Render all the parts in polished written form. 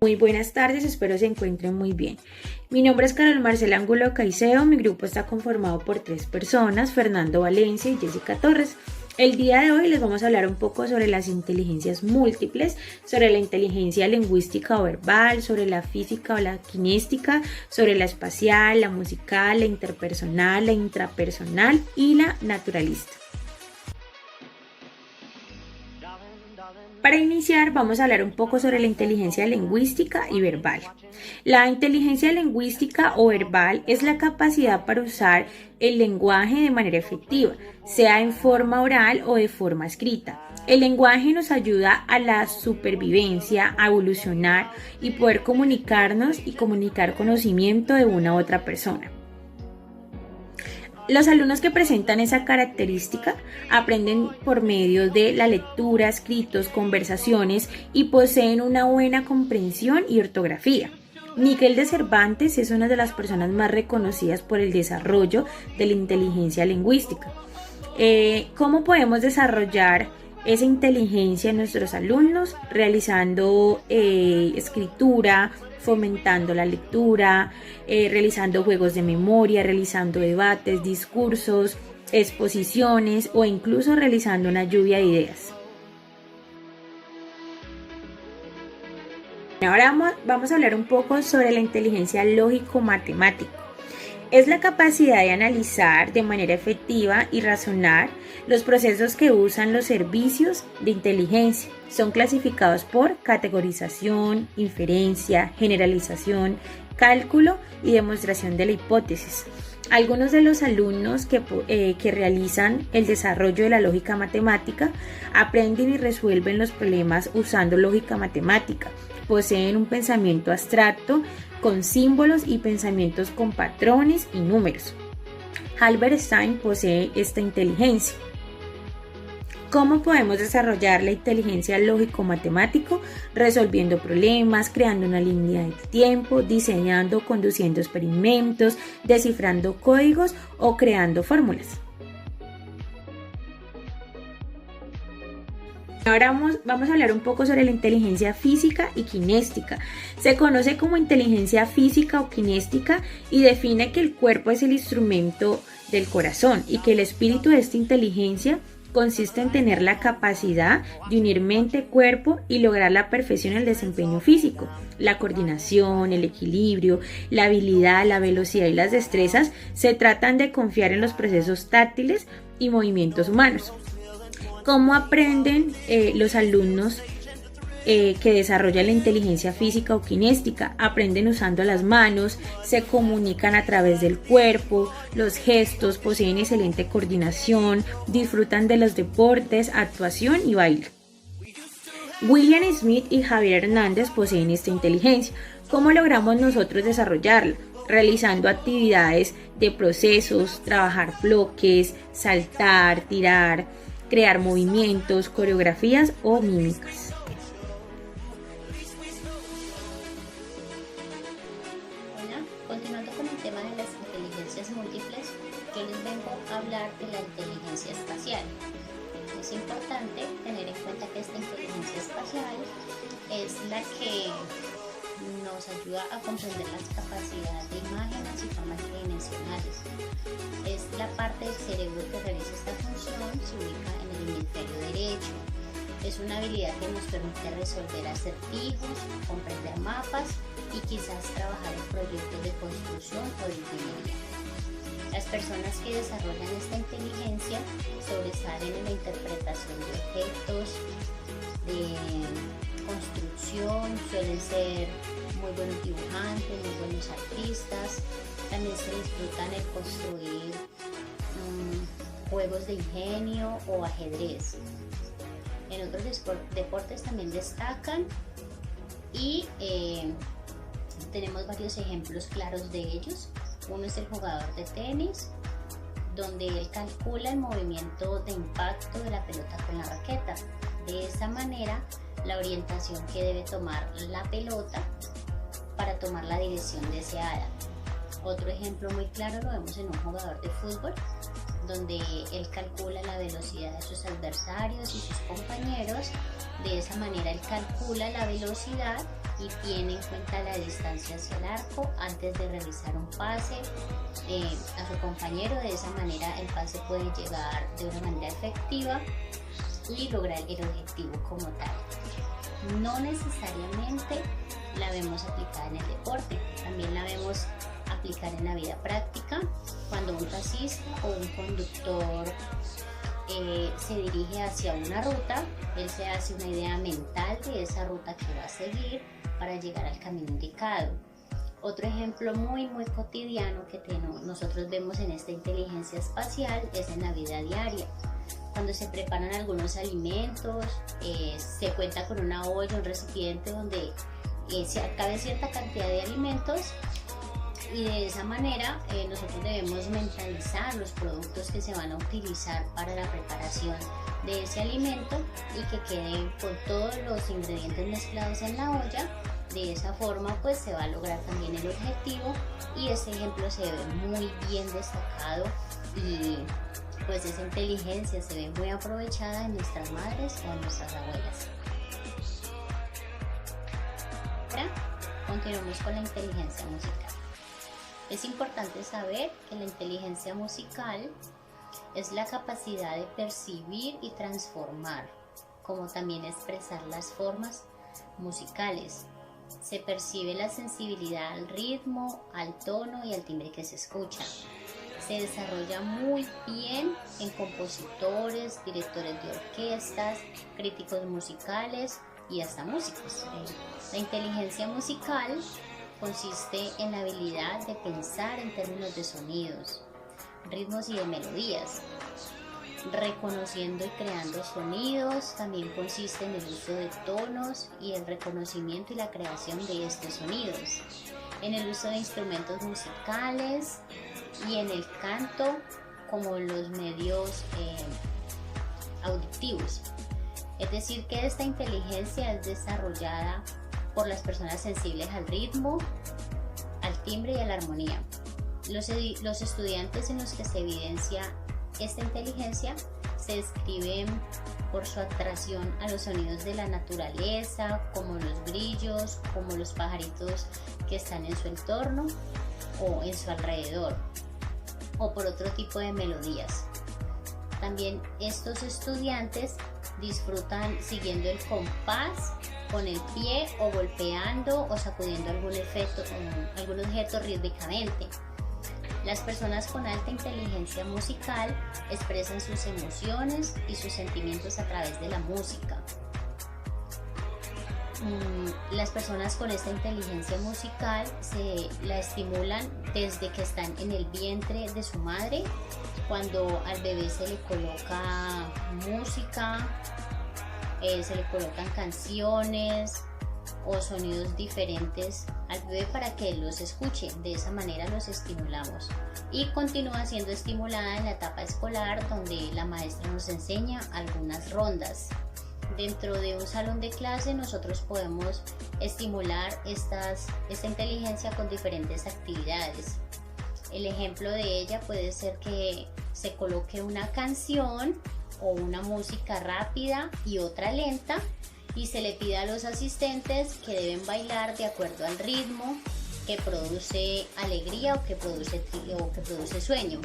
Muy buenas tardes, espero se encuentren muy bien. Mi nombre es Carol Marcela Angulo Caicedo, mi grupo está conformado por 3 personas, Fernando Valencia y Jessica Torres. El día de hoy les vamos a hablar un poco sobre las inteligencias múltiples, sobre la inteligencia lingüística o verbal, sobre la física o la kinéstica, sobre la espacial, la musical, la interpersonal, la intrapersonal y la naturalista. Para iniciar vamos a hablar un poco sobre la inteligencia lingüística y verbal. La inteligencia lingüística o verbal es la capacidad para usar el lenguaje de manera efectiva, sea en forma oral o de forma escrita. El lenguaje nos ayuda a la supervivencia, a evolucionar y poder comunicarnos y comunicar conocimiento de una u otra persona. Los alumnos que presentan esa característica aprenden por medio de la lectura, escritos, conversaciones y poseen una buena comprensión y ortografía. Miguel de Cervantes es una de las personas más reconocidas por el desarrollo de la inteligencia lingüística. ¿Cómo podemos desarrollar esa inteligencia en nuestros alumnos? Realizando escritura, fomentando la lectura, realizando juegos de memoria, realizando debates, discursos, exposiciones o incluso realizando una lluvia de ideas. Ahora vamos a hablar un poco sobre la inteligencia lógico-matemática. Es la capacidad de analizar de manera efectiva y razonar los procesos que usan los servicios de inteligencia. Son clasificados por categorización, inferencia, generalización, cálculo y demostración de la hipótesis. Algunos de los alumnos que realizan el desarrollo de la lógica matemática aprenden y resuelven los problemas usando lógica matemática. Poseen un pensamiento abstracto con símbolos y pensamientos con patrones y números. Albert Einstein posee esta inteligencia. ¿Cómo podemos desarrollar la inteligencia lógico-matemático? Resolviendo problemas, creando una línea de tiempo, diseñando, conduciendo experimentos, descifrando códigos o creando fórmulas. Ahora vamos a hablar un poco sobre la inteligencia física y kinéstica. Se conoce como inteligencia física o kinéstica y define que el cuerpo es el instrumento del corazón y que el espíritu de esta inteligencia consiste en tener la capacidad de unir mente, cuerpo y lograr la perfección en el desempeño físico. La coordinación, el equilibrio, la habilidad, la velocidad y las destrezas se tratan de confiar en los procesos táctiles y movimientos humanos. ¿Cómo aprenden los alumnos que desarrollan la inteligencia física o kinéstica? Aprenden usando las manos, se comunican a través del cuerpo, los gestos, poseen excelente coordinación, disfrutan de los deportes, actuación y baile. William Smith y Javier Hernández poseen esta inteligencia. ¿Cómo logramos nosotros desarrollarla? Realizando actividades de procesos, trabajar bloques, saltar, tirar, crear movimientos, coreografías o mímicas. Hola, continuando con el tema de las inteligencias múltiples, yo les vengo a hablar de la inteligencia espacial. Es importante tener en cuenta que esta inteligencia espacial es la que nos ayuda a comprender las capacidades de imágenes y formas tridimensionales. Es la parte del cerebro que realiza esta función, se ubica en el hemisferio derecho. Es una habilidad que nos permite resolver acertijos, comprender mapas y quizás trabajar en proyectos de construcción o de ingeniería. Las personas que desarrollan esta inteligencia sobresalen en la interpretación de objetos, de construcción, suelen ser muy buenos dibujantes, muy buenos artistas. También se disfrutan el construir juegos de ingenio o ajedrez. En otros deportes también destacan y tenemos varios ejemplos claros de ellos. Uno es el jugador de tenis, donde él calcula el movimiento de impacto de la pelota con la raqueta. De esta manera, la orientación que debe tomar la pelota para tomar la dirección deseada. Otro ejemplo muy claro lo vemos en un jugador de fútbol, donde él calcula la velocidad de sus adversarios y sus compañeros. De esa manera él calcula la velocidad y tiene en cuenta la distancia hacia el arco antes de realizar un pase a su compañero. De esa manera el pase puede llegar de una manera efectiva y lograr el objetivo como tal. No necesariamente la vemos aplicada en el deporte, también la vemos aplicar en la vida práctica, cuando un taxista o un conductor se dirige hacia una ruta. Él se hace una idea mental de esa ruta que va a seguir para llegar al camino indicado. Otro ejemplo muy cotidiano que nosotros vemos en esta inteligencia espacial es en la vida diaria. Cuando se preparan algunos alimentos, se cuenta con una olla, un recipiente donde se cabe cierta cantidad de alimentos, y de esa manera nosotros debemos mentalizar los productos que se van a utilizar para la preparación de ese alimento y que queden con todos los ingredientes mezclados en la olla. De esa forma pues se va a lograr también el objetivo, y ese ejemplo se ve muy bien destacado y pues esa inteligencia se ve muy aprovechada en nuestras madres o en nuestras abuelas. Ahora continuamos con la inteligencia musical. Es importante saber que la inteligencia musical es la capacidad de percibir y transformar, como también expresar las formas musicales. Se percibe la sensibilidad al ritmo, al tono y al timbre que se escucha. Se desarrolla muy bien en compositores, directores de orquestas, críticos musicales y hasta músicos. La inteligencia musical consiste en la habilidad de pensar en términos de sonidos, ritmos y de melodías, reconociendo y creando sonidos. También consiste en el uso de tonos y el reconocimiento y la creación de estos sonidos, en el uso de instrumentos musicales y en el canto como los medios auditivos. Es decir, que esta inteligencia es desarrollada por las personas sensibles al ritmo, al timbre y a la armonía. Los estudiantes en los que se evidencia esta inteligencia se describen por su atracción a los sonidos de la naturaleza, como los grillos, como los pajaritos que están en su entorno o en su alrededor, o por otro tipo de melodías. También estos estudiantes disfrutan siguiendo el compás con el pie o golpeando o sacudiendo algún objeto rítmicamente. Las personas con alta inteligencia musical expresan sus emociones y sus sentimientos a través de la música. Las personas con esta inteligencia musical se la estimulan desde que están en el vientre de su madre, cuando al bebé se le coloca música, se le colocan canciones o sonidos diferentes al bebé para que los escuche. De esa manera los estimulamos, y continúa siendo estimulada en la etapa escolar, donde la maestra nos enseña algunas rondas. Dentro de un salón de clase nosotros podemos estimular esta inteligencia con diferentes actividades. El ejemplo de ella puede ser que se coloque una canción o una música rápida y otra lenta, y se le pida a los asistentes que deben bailar de acuerdo al ritmo que produce alegría o que produce sueño.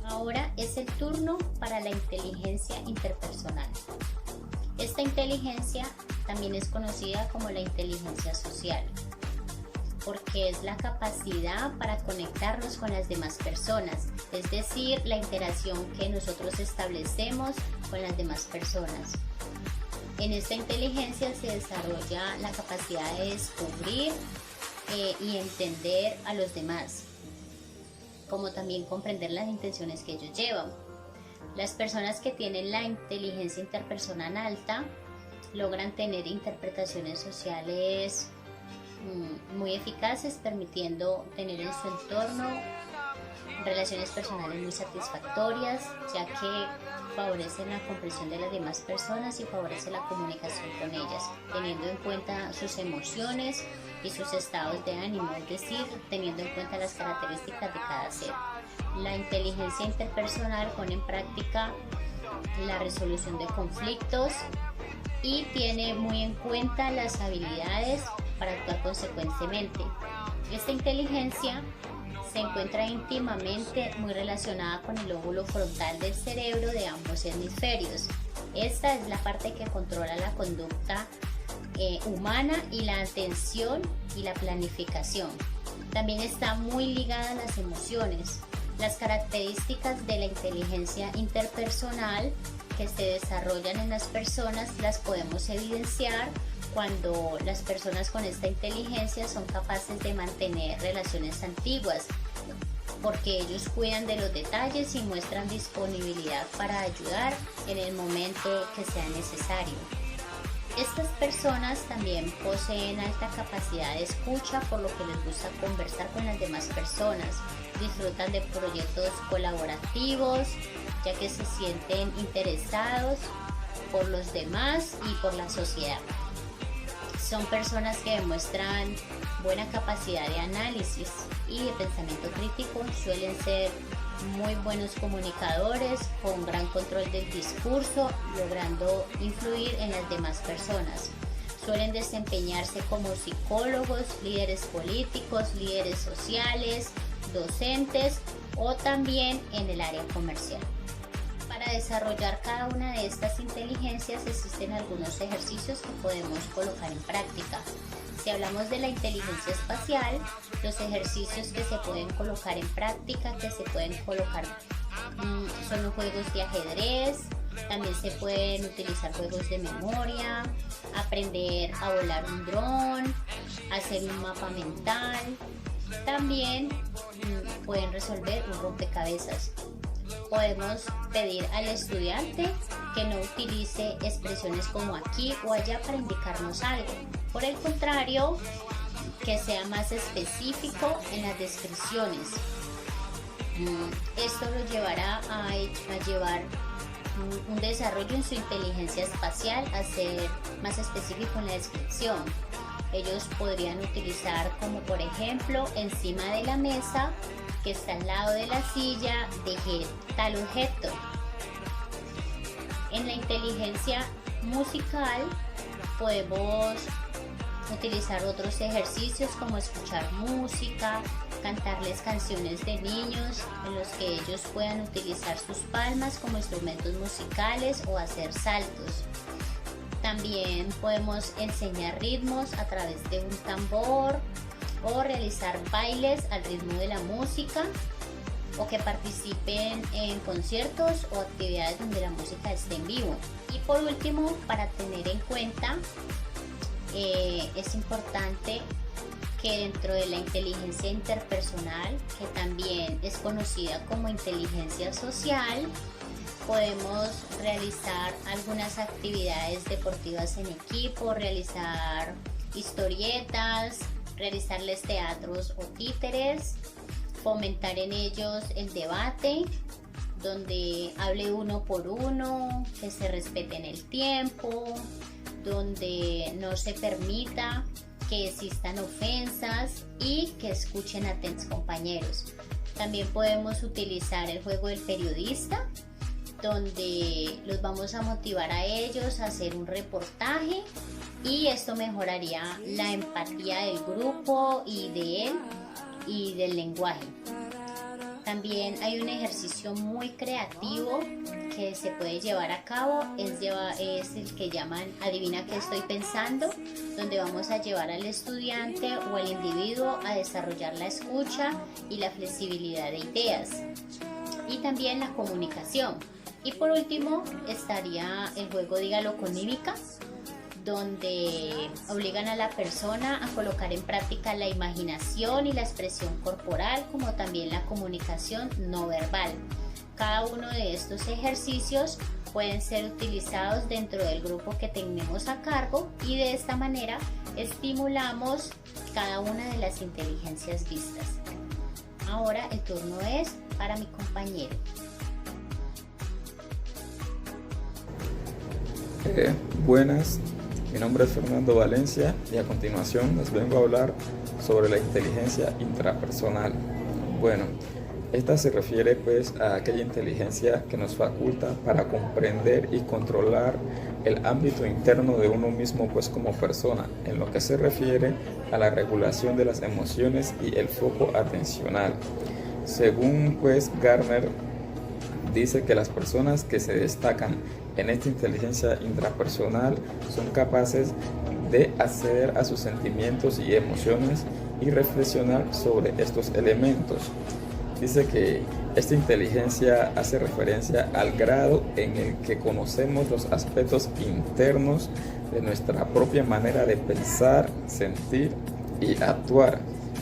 Ahora es el turno para la inteligencia interpersonal. Esta inteligencia también es conocida como la inteligencia social, porque es la capacidad para conectarnos con las demás personas, es decir, la interacción que nosotros establecemos con las demás personas. En esta inteligencia se desarrolla la capacidad de descubrir y entender a los demás, como también comprender las intenciones que ellos llevan. Las personas que tienen la inteligencia interpersonal alta logran tener interpretaciones sociales muy eficaces, permitiendo tener en su entorno relaciones personales muy satisfactorias, ya que favorecen la comprensión de las demás personas y favorece la comunicación con ellas, teniendo en cuenta sus emociones y sus estados de ánimo, es decir, teniendo en cuenta las características de cada ser. La inteligencia interpersonal pone en práctica la resolución de conflictos y tiene muy en cuenta las habilidades para actuar consecuentemente. Esta inteligencia se encuentra íntimamente muy relacionada con el lóbulo frontal del cerebro de ambos hemisferios. Esta es la parte que controla la conducta humana y la atención y la planificación. También está muy ligada a las emociones. Las características de la inteligencia interpersonal que se desarrollan en las personas las podemos evidenciar cuando las personas con esta inteligencia son capaces de mantener relaciones antiguas, porque ellos cuidan de los detalles y muestran disponibilidad para ayudar en el momento que sea necesario. Estas personas también poseen alta capacidad de escucha, por lo que les gusta conversar con las demás personas. Disfrutan de proyectos colaborativos, ya que se sienten interesados por los demás y por la sociedad. Son personas que demuestran buena capacidad de análisis y de pensamiento crítico, suelen ser muy buenos comunicadores, con gran control del discurso, logrando influir en las demás personas. Suelen desempeñarse como psicólogos, líderes políticos, líderes sociales, docentes o también en el área comercial. Para desarrollar cada una de estas inteligencias existen algunos ejercicios que podemos colocar en práctica. Si hablamos de la inteligencia espacial, los ejercicios que se pueden colocar en práctica, que se pueden colocar son los juegos de ajedrez, también se pueden utilizar juegos de memoria, aprender a volar un dron, hacer un mapa mental, también pueden resolver un rompecabezas. Podemos pedir al estudiante que no utilice expresiones como aquí o allá para indicarnos algo. Por el contrario, que sea más específico en las descripciones. Esto lo llevará a llevar un desarrollo en su inteligencia espacial, a ser más específico en la descripción. Ellos podrían utilizar como por ejemplo encima de la mesa que está al lado de la silla, dejé tal objeto. En la inteligencia musical podemos utilizar otros ejercicios como escuchar música, cantarles canciones de niños en los que ellos puedan utilizar sus palmas como instrumentos musicales o hacer saltos. También podemos enseñar ritmos a través de un tambor o realizar bailes al ritmo de la música, o que participen en conciertos o actividades donde la música esté en vivo. Y por último, para tener en cuenta, es importante que dentro de la inteligencia interpersonal, que también es conocida como inteligencia social, podemos realizar algunas actividades deportivas en equipo, realizar historietas, realizarles teatros o títeres, fomentar en ellos el debate, donde hable uno por uno, que se respeten el tiempo, donde no se permita que existan ofensas y que escuchen atentos compañeros. También podemos utilizar el juego del periodista, donde los vamos a motivar a ellos a hacer un reportaje, y esto mejoraría la empatía del grupo y de él y del lenguaje. También hay un ejercicio muy creativo que se puede llevar a cabo, es el que llaman adivina qué estoy pensando, donde vamos a llevar al estudiante o al individuo a desarrollar la escucha y la flexibilidad de ideas, y también la comunicación. Y por último estaría el juego dígalo con mímica, donde obligan a la persona a colocar en práctica la imaginación y la expresión corporal, como también la comunicación no verbal. Cada uno de estos ejercicios pueden ser utilizados dentro del grupo que tenemos a cargo, y de esta manera estimulamos cada una de las inteligencias vistas. Ahora el turno es para mi compañero. Buenas, Mi nombre es Fernando Valencia y a continuación les vengo a hablar sobre la inteligencia intrapersonal. Bueno, esta se refiere pues a aquella inteligencia que nos faculta para comprender y controlar el ámbito interno de uno mismo pues como persona, en lo que se refiere a la regulación de las emociones y el foco atencional. Según pues Gardner, dice que las personas que se destacan en esta inteligencia intrapersonal son capaces de acceder a sus sentimientos y emociones y reflexionar sobre estos elementos. Dice que esta inteligencia hace referencia al grado en el que conocemos los aspectos internos de nuestra propia manera de pensar, sentir y actuar.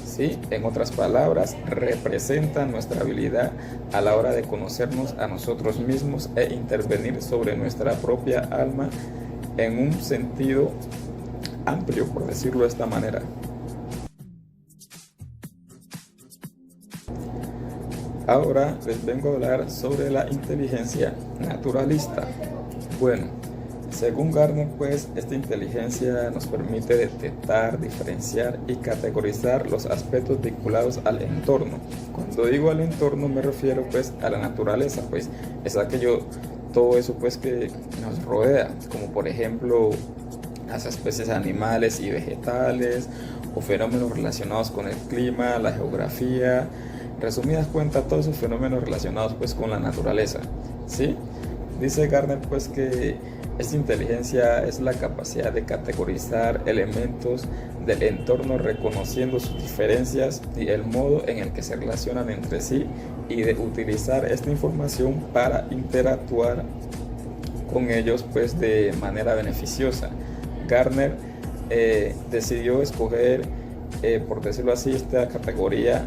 ¿Sí? En otras palabras, representa nuestra habilidad a la hora de conocernos a nosotros mismos e intervenir sobre nuestra propia alma en un sentido amplio, por decirlo de esta manera. Ahora les vengo a hablar sobre la inteligencia naturalista. Bueno, según Gardner, pues, esta inteligencia nos permite detectar, diferenciar y categorizar los aspectos vinculados al entorno. Cuando digo al entorno me refiero pues a la naturaleza, pues es todo eso pues que nos rodea, como por ejemplo las especies animales y vegetales o fenómenos relacionados con el clima, la geografía. Resumidas cuentas, todos esos fenómenos relacionados pues con la naturaleza, ¿sí? Dice Gardner pues que esta inteligencia es la capacidad de categorizar elementos del entorno reconociendo sus diferencias y el modo en el que se relacionan entre sí y de utilizar esta información para interactuar con ellos pues de manera beneficiosa. Gardner decidió escoger, por decirlo así, esta categoría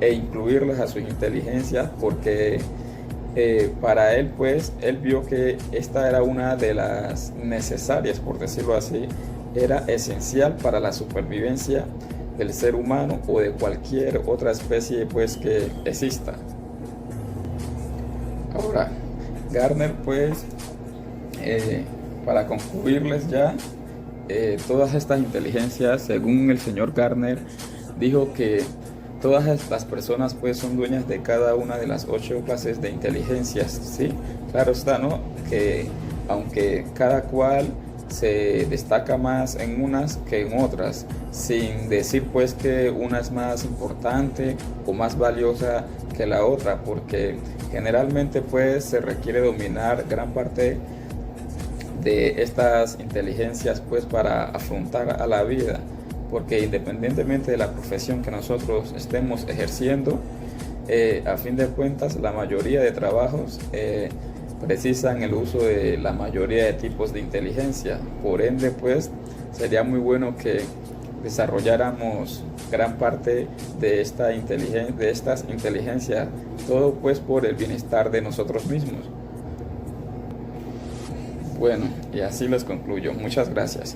e incluirlas a sus inteligencias porque para él pues él vio que esta era una de las necesarias, por decirlo así, era esencial para la supervivencia del ser humano o de cualquier otra especie pues que exista. Ahora Gardner pues para concluirles ya todas estas inteligencias, según el señor Gardner, dijo que todas las personas pues son dueñas de cada una de las 8 clases de inteligencias, ¿sí? Claro está, ¿no? Que aunque cada cual se destaca más en unas que en otras, sin decir pues que una es más importante o más valiosa que la otra, porque generalmente pues se requiere dominar gran parte de estas inteligencias pues para afrontar a la vida, porque independientemente de la profesión que nosotros estemos ejerciendo, a fin de cuentas la mayoría de trabajos precisan el uso de la mayoría de tipos de inteligencia. Por ende pues sería muy bueno que desarrolláramos gran parte de estas inteligencias, todo pues por el bienestar de nosotros mismos. Bueno, y así les concluyo. Muchas gracias.